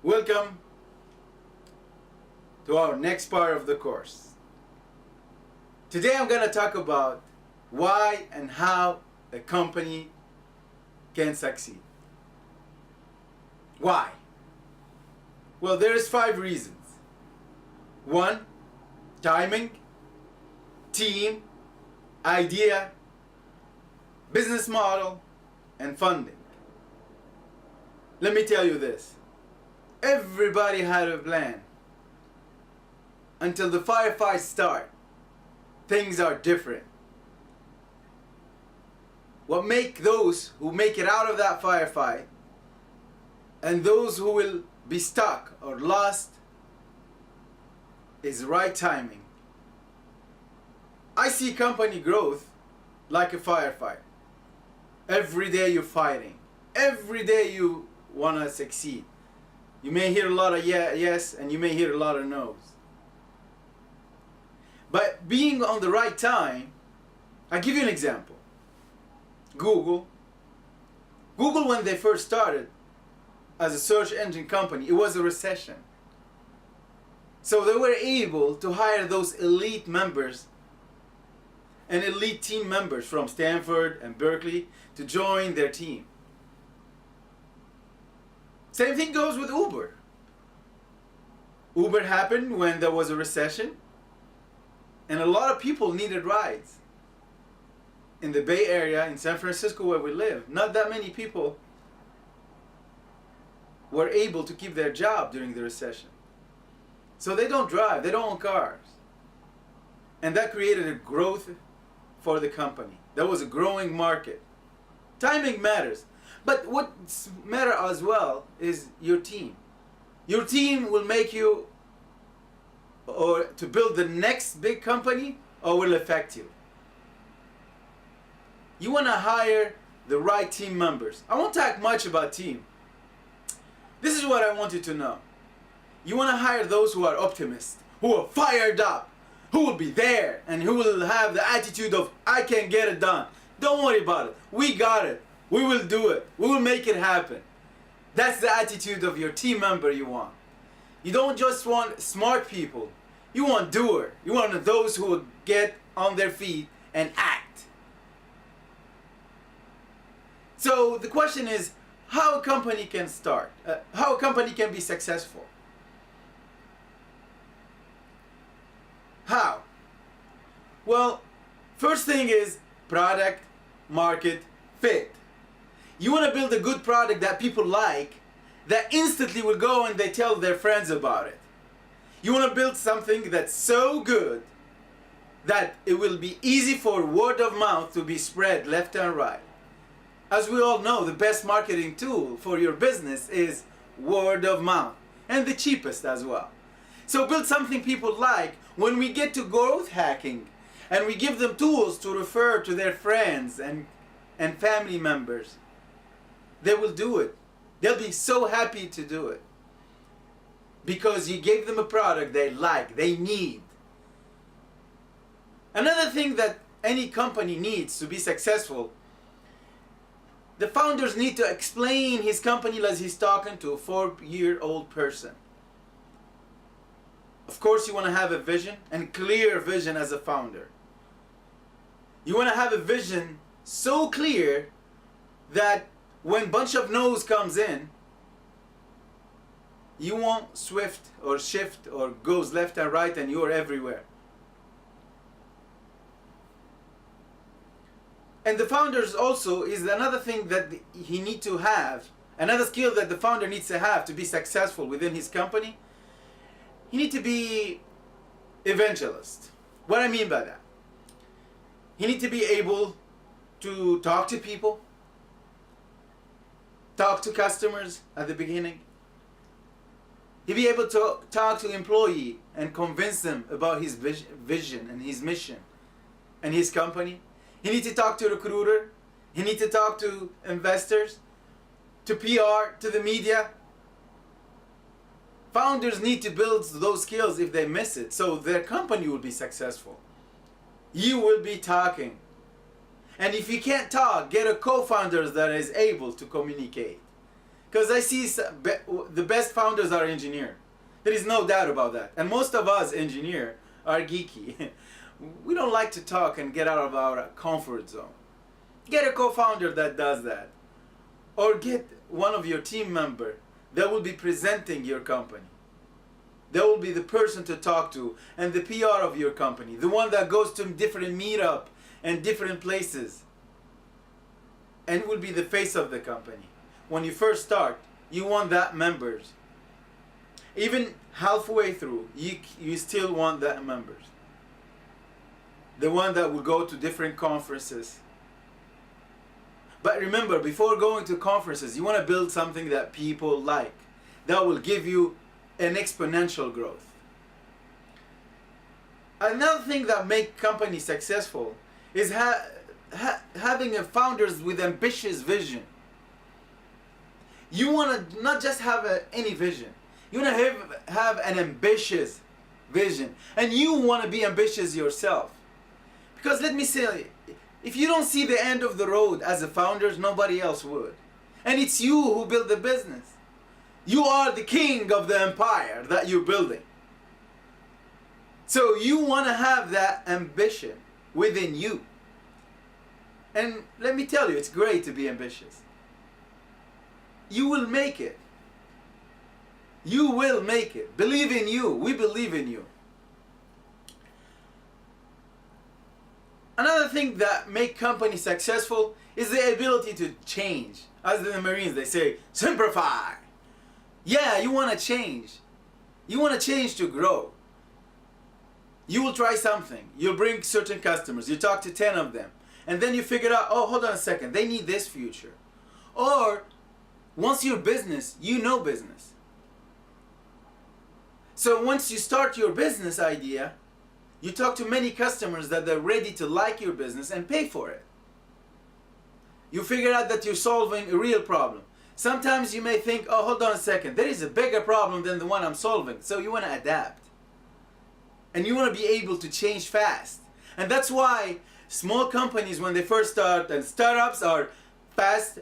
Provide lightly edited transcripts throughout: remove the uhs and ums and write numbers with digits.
Welcome to our next part of the course. Today I'm going to talk about why and how a company can succeed. Why? Well, there's 5 reasons. 1, timing, team, idea, business model, and funding. Let me tell you this. Everybody had a plan. Until the firefights start, things are different. What make those who make it out of that firefight and those who will be stuck or lost is right timing. I see company growth like a firefight. Every day you're fighting. Every day you want to succeed. You may hear a lot of yes and you may hear a lot of no's. But being on the right time, I'll give you an example. Google when they first started as a search engine company, it was a recession. So they were able to hire those elite members and elite team members from Stanford and Berkeley to join their team. Same thing goes with Uber. Uber happened when there was a recession and a lot of people needed rides. In the Bay Area, in San Francisco where we live, not that many people were able to keep their job during the recession. So they don't drive, they don't own cars. And that created a growth for the company. That was a growing market. Timing matters. But what matters as well is your team. Your team will make you or to build the next big company or will affect you. You want to hire the right team members. I won't talk much about team. This is what I want you to know. You want to hire those who are optimists, who are fired up, who will be there and who will have the attitude of I can get it done. Don't worry about it. We got it. We will do it. We will make it happen. That's the attitude of your team member you want. You don't just want smart people. You want doer. You want those who will get on their feet and act. So the question is how a company can start, how a company can be successful. How? Well, first thing is product market fit. You want to build a good product that people like, that instantly will go and they tell their friends about it. You want to build something that's so good that it will be easy for word of mouth to be spread left and right. As we all know, the best marketing tool for your business is word of mouth, and the cheapest as well. So build something people like. When we get to growth hacking and we give them tools to refer to their friends and family members, they will do it. They'll be so happy to do it because you gave them a product they like, they need. Another thing that any company needs to be successful, the founders need to explain his company as he's talking to a 4-year-old person. Of course, you want to have a vision, and clear vision as a founder. You want to have a vision so clear that when bunch of no's comes in, you won't shift or goes left and right and you're everywhere. And the founders also is another thing that he need to have, another skill that the founder needs to have to be successful within his company. He need to be evangelist. What I mean by that? He need to be able to talk to people, talk to customers at the beginning. He be able to talk to employee and convince them about his vision and his mission and his company. He need to talk to recruiter. He need to talk to investors, to PR, to the media. Founders need to build those skills if they miss it, so their company will be successful. You will be talking. And if you can't talk, get a co-founder that is able to communicate. Because I see the best founders are engineers. There is no doubt about that. And most of us engineers are geeky. We don't like to talk and get out of our comfort zone. Get a co-founder that does that. Or get one of your team members that will be presenting your company. That will be the person to talk to and the PR of your company. The one that goes to different meetup and different places. And will be the face of the company. When you first start, you want that members. Even halfway through, you still want that members. The one that will go to different conferences. But remember, before going to conferences, you want to build something that people like. That will give you an exponential growth. Another thing that makes companies successful is having founders with ambitious vision. You want to not just have any vision. You want to have an ambitious vision. And you want to be ambitious yourself. Because let me say, if you don't see the end of the road as a founder, nobody else would. And it's you who build the business. You are the king of the empire that you're building. So you want to have that ambition within you. And let me tell you, it's great to be ambitious. You will make it. You will make it. Believe in you. We believe in you. Another thing that make companies successful is the ability to change. As in the Marines, they say, simplify. Yeah, you want to change. You want to change to grow. You will try something. You'll bring certain customers. You talk to 10 of them. And then you figure out, oh, hold on a second. They need this feature. Or, once you're business, you know business. So once you start your business idea, you talk to many customers that they're ready to like your business and pay for it. You figure out that you're solving a real problem. Sometimes you may think, oh, hold on a second. There is a bigger problem than the one I'm solving. So you want to adapt. And you want to be able to change fast. And that's why small companies, when they first start, and startups are fast,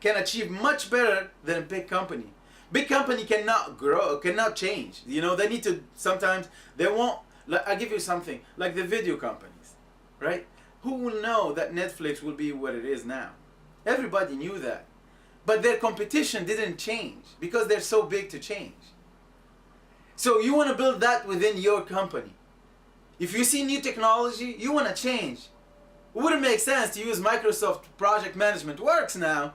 can achieve much better than a big company. Big company cannot grow, cannot change. You know, they need to, sometimes, they won't, I'll give you something, like the video companies, right? Who will know that Netflix will be what it is now? Everybody knew that. But their competition didn't change because they're so big to change. So you want to build that within your company. If you see new technology, you want to change. It wouldn't make sense to use Microsoft Project Management Works now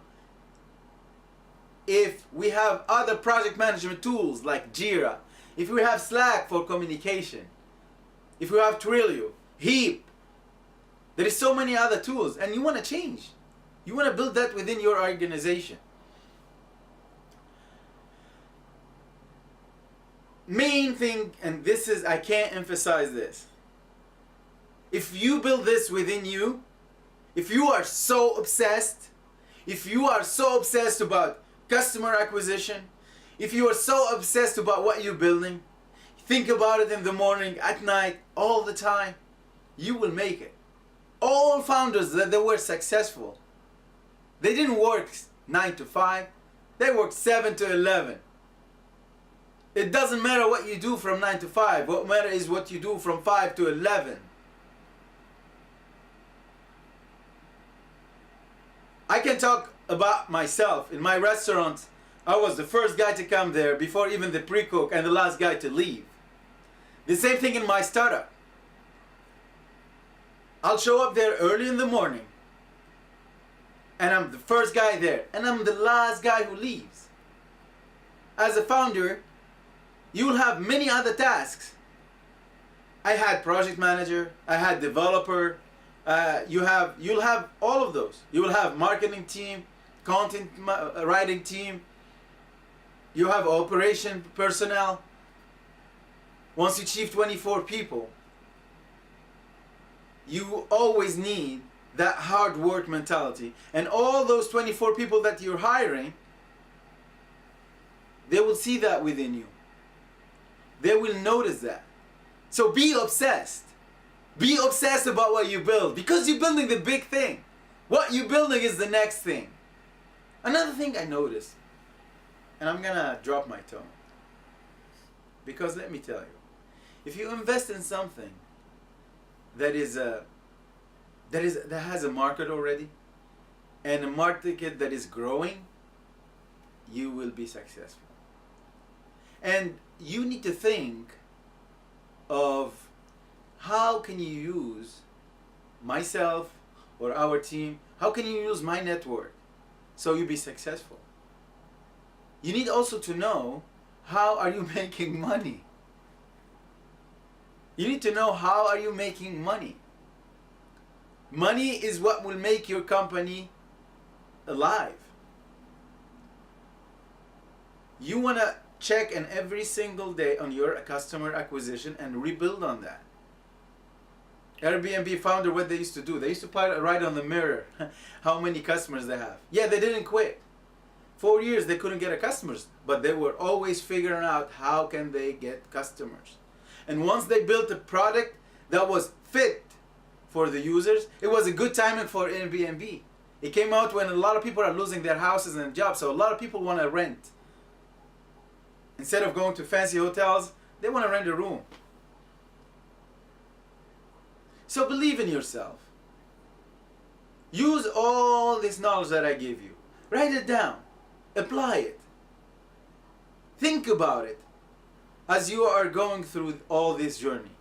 if we have other project management tools like Jira, if we have Slack for communication, if we have Twilio, Heap. There is so many other tools and you want to change. You want to build that within your organization. Main thing, and this is, I can't emphasize this. If you build this within you, if you are so obsessed about customer acquisition, if you are so obsessed about what you're building, think about it in the morning, at night, all the time, you will make it. All founders that they were successful, they didn't work 9 to 5, they worked 7 to 11. It doesn't matter what you do from 9 to 5, what matters is what you do from 5 to 11. I can talk about myself. In my restaurant, I was the first guy to come there before even the pre-cook and the last guy to leave. The same thing in my startup. I'll show up there early in the morning and I'm the first guy there and I'm the last guy who leaves. As a founder, you will have many other tasks. I had project manager, I had developer, you'll have all of those. You will have marketing team, content writing team, you have operation personnel. Once you achieve 24 people, you always need that hard work mentality. And all those 24 people that you're hiring, they will see that within you. They will notice that. So be obsessed. Be obsessed about what you build because you're building the big thing. What you're building is the next thing. Another thing I noticed, And I'm gonna drop my tone. Because let me tell you, if you invest in something that has a market already, and a market that is growing, you will be successful. And you need to think of how can you use myself or our team, how can you use my network so you be successful. You need also to know how are you making money. You need to know how are you making money. Money is what will make your company alive. You want to check in every single day on your customer acquisition and rebuild on that. Airbnb founder, what they used to do, they used to write on the mirror how many customers they have. Yeah, they didn't quit. 4 years they couldn't get customers, but they were always figuring out how can they get customers. And once they built a product that was fit for the users, it was a good timing for Airbnb. It came out when a lot of people are losing their houses and jobs, so a lot of people want to rent. Instead of going to fancy hotels, they want to rent a room. So believe in yourself. Use all this knowledge that I give you. Write it down. Apply it. Think about it as you are going through all this journey.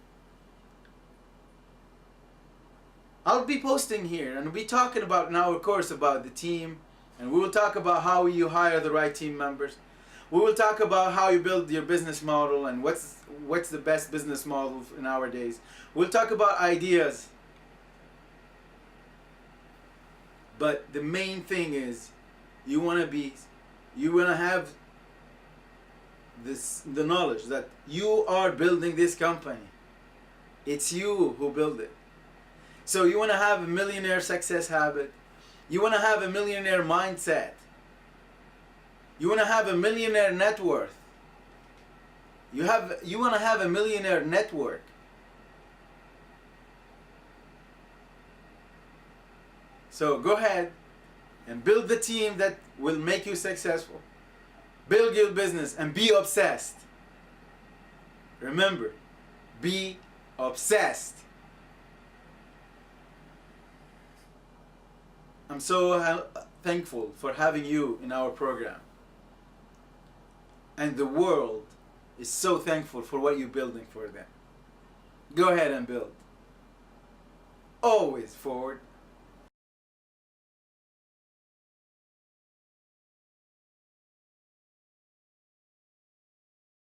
I'll be posting here and we'll be talking about in our course about the team, and we will talk about how you hire the right team members. We will talk about how you build your business model and what's the best business model in our days. We'll talk about ideas. But the main thing is you want to have the knowledge that you are building this company. It's you who build it. So you want to have a millionaire success habit. You want to have a millionaire mindset. You want to have a millionaire net worth. You want to have a millionaire network. So go ahead and build the team that will make you successful. Build your business and be obsessed. Remember, be obsessed. I'm so thankful for having you in our program. And the world is so thankful for what you're building for them. Go ahead and build. Always forward.